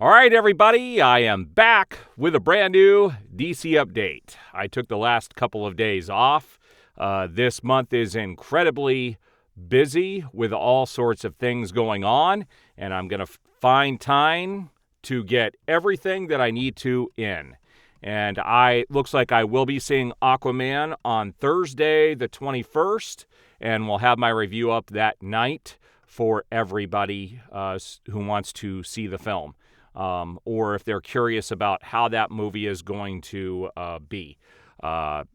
All right, everybody, I am back with a brand new DC update. I took the last couple of days off. This month is incredibly busy with all sorts of things going on, and I'm going to find time to get everything that I need to in. And looks like I will be seeing Aquaman on Thursday the 21st, and we'll have my review up that night for everybody who wants to see the film. Or if they're curious about how that movie is going to be. I'm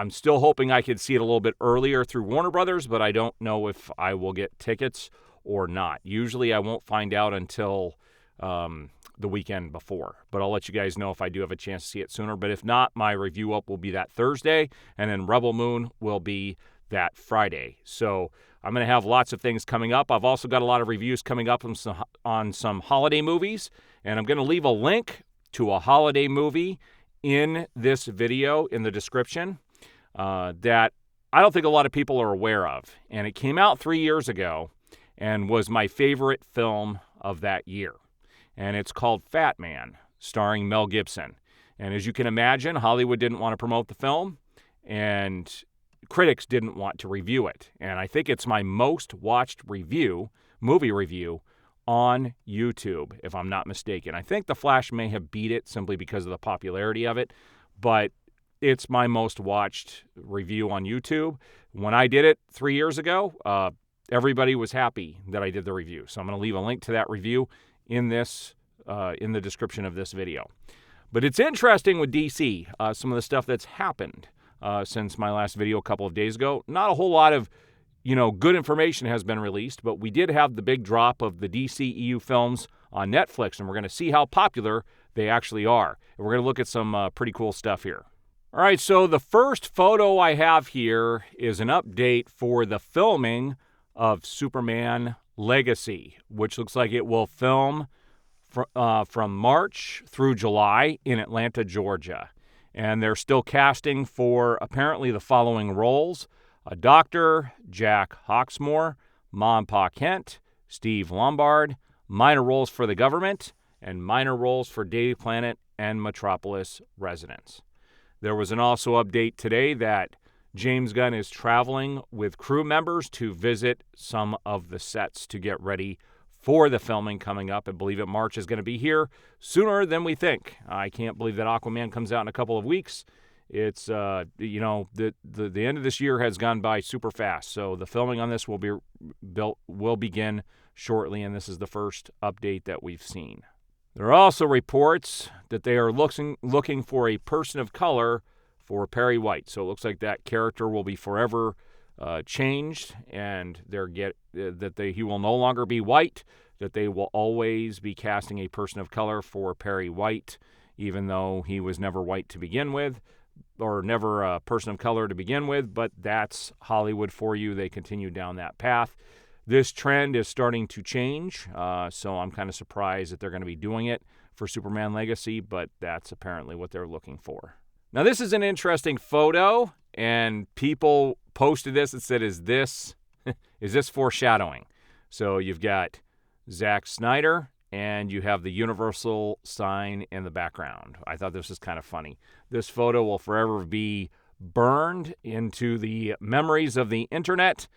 still hoping I could see it a little bit earlier through Warner Brothers, but I don't know if I will get tickets or not. Usually I won't find out until the weekend before, but I'll let you guys know if I do have a chance to see it sooner. But if not, my review up will be that Thursday, and then Rebel Moon will be that Friday. So I'm going to have lots of things coming up. I've also got a lot of reviews coming up on some holiday movies, and I'm going to leave a link to a holiday movie in this video in the description that I don't think a lot of people are aware of. And it came out 3 years ago and was my favorite film of that year. And it's called Fatman, starring Mel Gibson. And as you can imagine, Hollywood didn't want to promote the film, and critics didn't want to review it. And I think it's my most watched movie review on YouTube, if I'm not mistaken. I think The Flash may have beat it simply because of the popularity of it, but it's my most watched review on YouTube. When I did it 3 years ago, everybody was happy that I did the review. So I'm going to leave a link to that review in the description of this video. But it's interesting with DC, some of the stuff that's happened since my last video a couple of days ago. Not a whole lot of, good information has been released, but we did have the big drop of the DCEU films on Netflix, and we're going to see how popular they actually are. And we're going to look at some pretty cool stuff here. All right, so the first photo I have here is an update for the filming of Superman Legacy, which looks like it will film from March through July in Atlanta, Georgia. And they're still casting for apparently the following roles: a doctor, Jack Hawksmoor, Ma and Pa Kent, Steve Lombard, minor roles for the government, and minor roles for Daily Planet and Metropolis residents. There was an also update today that James Gunn is traveling with crew members to visit some of the sets to get ready for the filming coming up. I believe that March is going to be here sooner than we think. I can't believe that Aquaman comes out in a couple of weeks. It's, the end of this year has gone by super fast. So the filming on this will begin shortly, and this is the first update that we've seen. There are also reports that they are looking for a person of color for Perry White. So it looks like that character will be forever changed, and he will no longer be white, that they will always be casting a person of color for Perry White, even though he was never white to begin with, or never a person of color to begin with, but that's Hollywood for you. They continue down that path. This trend is starting to change, so I'm kind of surprised that they're going to be doing it for Superman Legacy, but that's apparently what they're looking for. Now, this is an interesting photo, and people posted this and said, is this foreshadowing? So you've got Zack Snider, and you have the Universal sign in the background. I thought this was kind of funny. This photo will forever be burned into the memories of the internet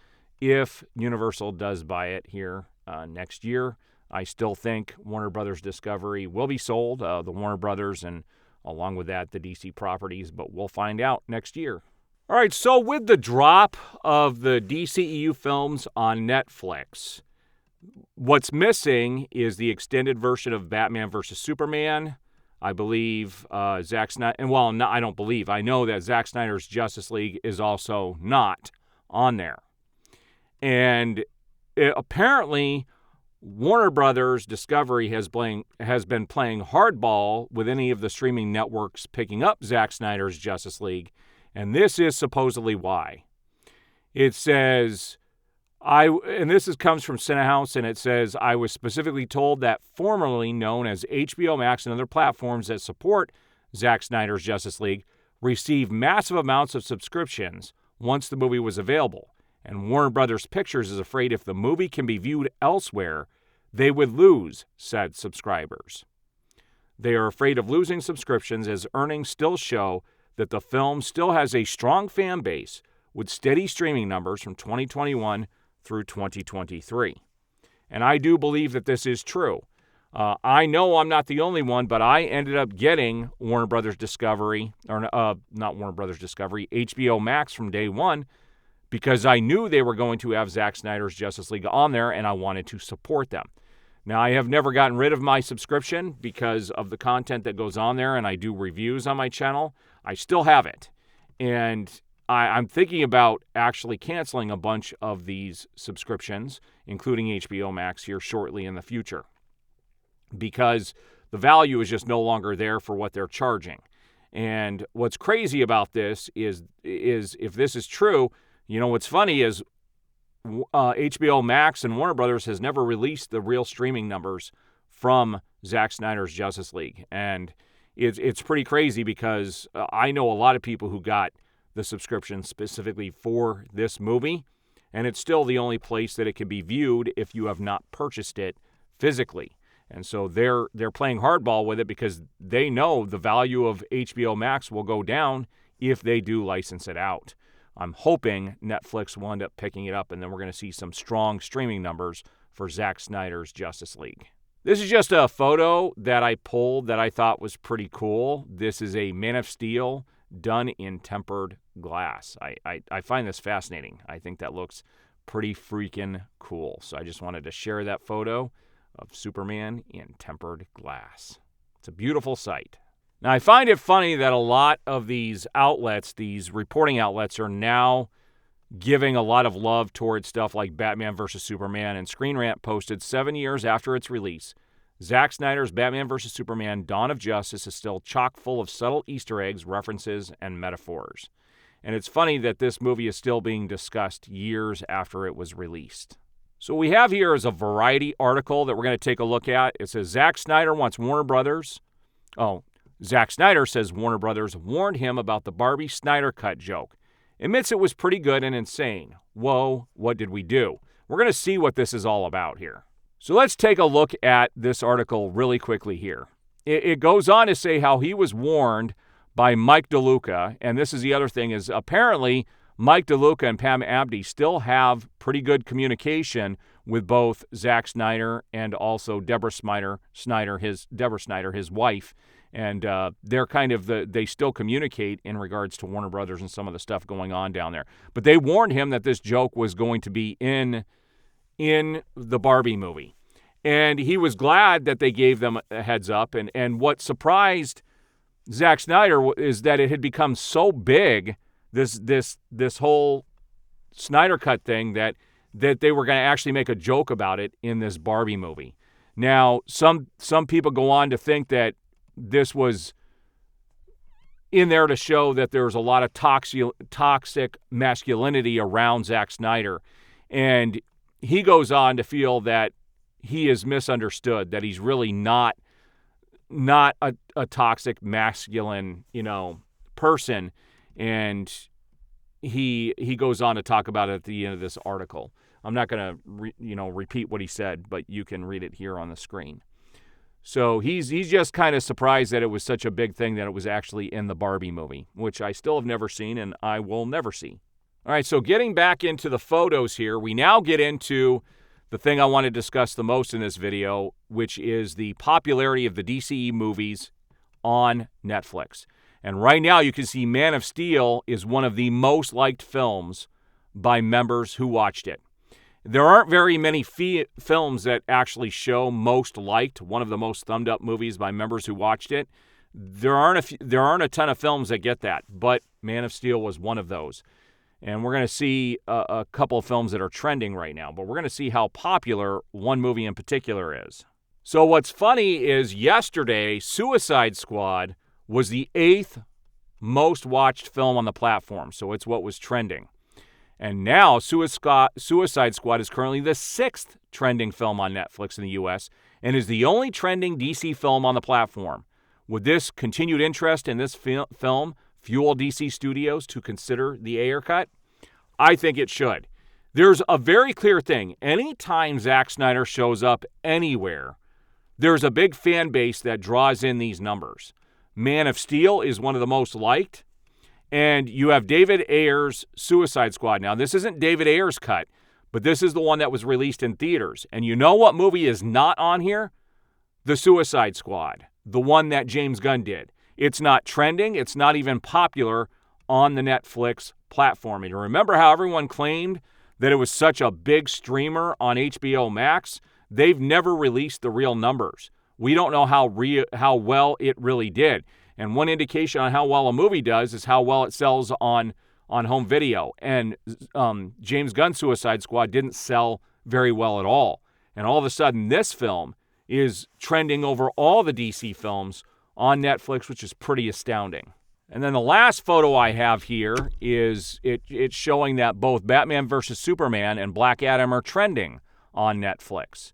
if Universal does buy it here next year. I still think Warner Brothers Discovery will be sold, the Warner Brothers, and along with that, the DC properties, but we'll find out next year. All right, so with the drop of the DCEU films on Netflix, what's missing is the extended version of Batman vs. Superman. I believe Zack Snider, I know that Zack Snider's Justice League is also not on there. And apparently, Warner Brothers Discovery has been playing hardball with any of the streaming networks picking up Zack Snider's Justice League, and this is supposedly why. It says, comes from Cinehouse, and it says, I was specifically told that formerly known as HBO Max and other platforms that support Zack Snider's Justice League received massive amounts of subscriptions once the movie was available. And Warner Brothers Pictures is afraid if the movie can be viewed elsewhere, they would lose said subscribers. They are afraid of losing subscriptions as earnings still show that the film still has a strong fan base with steady streaming numbers from 2021 through 2023. And I do believe that this is true. I know I'm not the only one, but I ended up getting Warner Brothers Discovery, or not Warner Brothers Discovery, HBO Max from day one, because I knew they were going to have Zack Snider's Justice League on there, and I wanted to support them. Now, I have never gotten rid of my subscription because of the content that goes on there, and I do reviews on my channel. I still have it. And I'm thinking about actually canceling a bunch of these subscriptions, including HBO Max, here shortly in the future, because the value is just no longer there for what they're charging. And what's crazy about this is if this is true, you know, what's funny is HBO Max and Warner Brothers has never released the real streaming numbers from Zack Snider's Justice League. And it's pretty crazy because I know a lot of people who got the subscription specifically for this movie, and it's still the only place that it can be viewed if you have not purchased it physically. And so they're playing hardball with it because they know the value of HBO Max will go down if they do license it out. I'm hoping Netflix will end up picking it up, and then we're going to see some strong streaming numbers for Zack Snider's Justice League. This is just a photo that I pulled that I thought was pretty cool. This is a Man of Steel done in tempered glass. I find this fascinating. I think that looks pretty freaking cool. So I just wanted to share that photo of Superman in tempered glass. It's a beautiful sight. Now, I find it funny that a lot of these outlets, these reporting outlets, are now giving a lot of love towards stuff like Batman vs. Superman, and Screen Rant posted 7 years after its release, Zack Snider's Batman vs. Superman Dawn of Justice is still chock full of subtle Easter eggs, references, and metaphors. And it's funny that this movie is still being discussed years after it was released. So what we have here is a Variety article that we're going to take a look at. It says Zack Snider wants Warner Brothers. Zack Snider says Warner Brothers warned him about the Barbie Snyder Cut joke. Admits it was pretty good and insane. Whoa, what did we do? We're going to see what this is all about here. So let's take a look at this article really quickly here. It goes on to say how he was warned by Mike DeLuca, and this is the other thing, is apparently Mike DeLuca and Pam Abdy still have pretty good communication with both Zack Snyder and also Deborah Snyder, his wife. And they're kind of they still communicate in regards to Warner Brothers and some of the stuff going on down there. But they warned him that this joke was going to be in the Barbie movie. And he was glad that they gave them a heads up. And what surprised Zack Snyder is that it had become so big, this whole Snyder Cut thing, that they were going to actually make a joke about it in this Barbie movie. Now, some people go on to think that this was in there to show that there's a lot of toxic masculinity around Zack Snyder. And he goes on to feel that he is misunderstood, that he's really not a toxic masculine, person. And he goes on to talk about it at the end of this article. I'm not going to repeat what he said, but you can read it here on the screen. So he's just kind of surprised that it was such a big thing that it was actually in the Barbie movie, which I still have never seen and I will never see. All right, so getting back into the photos here, we now get into the thing I want to discuss the most in this video, which is the popularity of the DCEU movies on Netflix. And right now you can see Man of Steel is one of the most liked films by members who watched it. There aren't very many films that actually show most liked, one of the most thumbed up movies by members who watched it. There aren't a ton of films that get that, but Man of Steel was one of those. And we're going to see a couple of films that are trending right now, but we're going to see how popular one movie in particular is. So what's funny is yesterday, Suicide Squad was the 8th most watched film on the platform, so it's what was trending. And now Suicide Squad is currently the 6th trending film on Netflix in the U.S. and is the only trending DC film on the platform. Would this continued interest in this film fuel DC Studios to consider the Ayer cut? I think it should. There's a very clear thing. Anytime Zack Snider shows up anywhere, there's a big fan base that draws in these numbers. Man of Steel is one of the most liked. And you have David Ayer's Suicide Squad. Now, this isn't David Ayer's cut, but this is the one that was released in theaters. And you know what movie is not on here? The Suicide Squad, the one that James Gunn did. It's not trending. It's not even popular on the Netflix platform. And you remember how everyone claimed that it was such a big streamer on HBO Max? They've never released the real numbers. We don't know how well it really did. And one indication on how well a movie does is how well it sells on home video. And James Gunn's Suicide Squad didn't sell very well at all. And all of a sudden, this film is trending over all the DC films on Netflix, which is pretty astounding. And then the last photo I have here is it's showing that both Batman vs. Superman and Black Adam are trending on Netflix.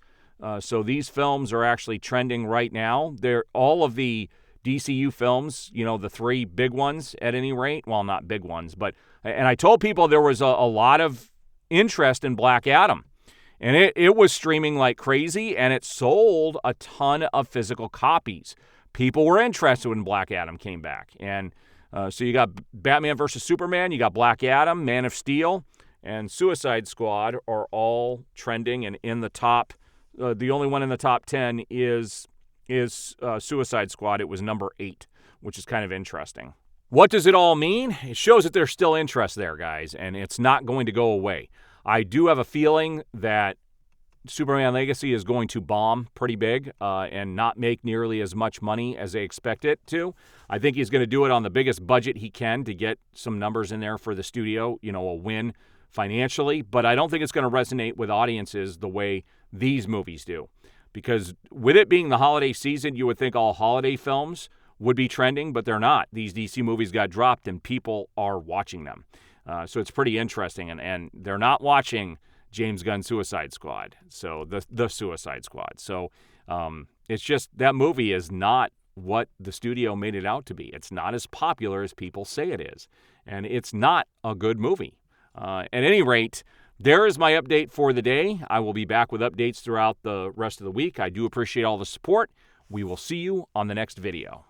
So these films are actually trending right now. They're all of the DCU films, you know, the three big ones at any rate. Well, not big ones, but, and I told people there was a lot of interest in Black Adam. And it was streaming like crazy, and it sold a ton of physical copies. People were interested when Black Adam came back. And so you got Batman vs. Superman, you got Black Adam, Man of Steel, and Suicide Squad are all trending and in the top. The only one in the top 10 is Suicide Squad. It was number 8, which is kind of interesting. What does it all mean? It shows that there's still interest there, guys, and it's not going to go away. I do have a feeling that Superman Legacy is going to bomb pretty big and not make nearly as much money as they expect it to. I think he's going to do it on the biggest budget he can to get some numbers in there for the studio, you know, a win financially. But I don't think it's going to resonate with audiences the way these movies do. Because with it being the holiday season, you would think all holiday films would be trending, but they're not. These DC movies got dropped and people are watching them. So it's pretty interesting. And they're not watching James Gunn's Suicide Squad, so the Suicide Squad. So it's just that movie is not what the studio made it out to be. It's not as popular as people say it is. And it's not a good movie. At any rate, there is my update for the day. I will be back with updates throughout the rest of the week. I do appreciate all the support. We will see you on the next video.